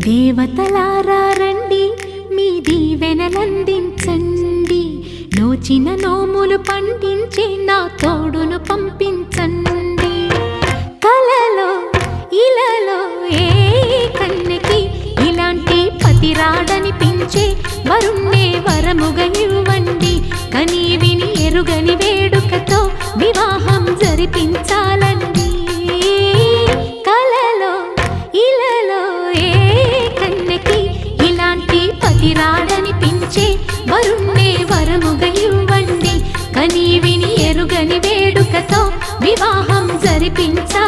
దేవతలారా రండి, మీ దీవెనలందించండి. నోచిన నోములు పండించే నా తోడును పంపించండి. కలలో ఇలలో ఏ కన్నెకి ఇలాంటి పతిరాడనిపించే వరుణ్ణే వరముగా ఇవ్వండి. కని విని ఎరుగని వేడుకతో వివాహం జరిపించాలండి. కలలో ఇలలో ఏ కన్నెకి ఇలాంటి పతిరాడనిపించే వరుణ్ణే వరముగా ఇవ్వండి. కని విని ఎరుగని వేడుకతో వివాహం జరిపించాలి.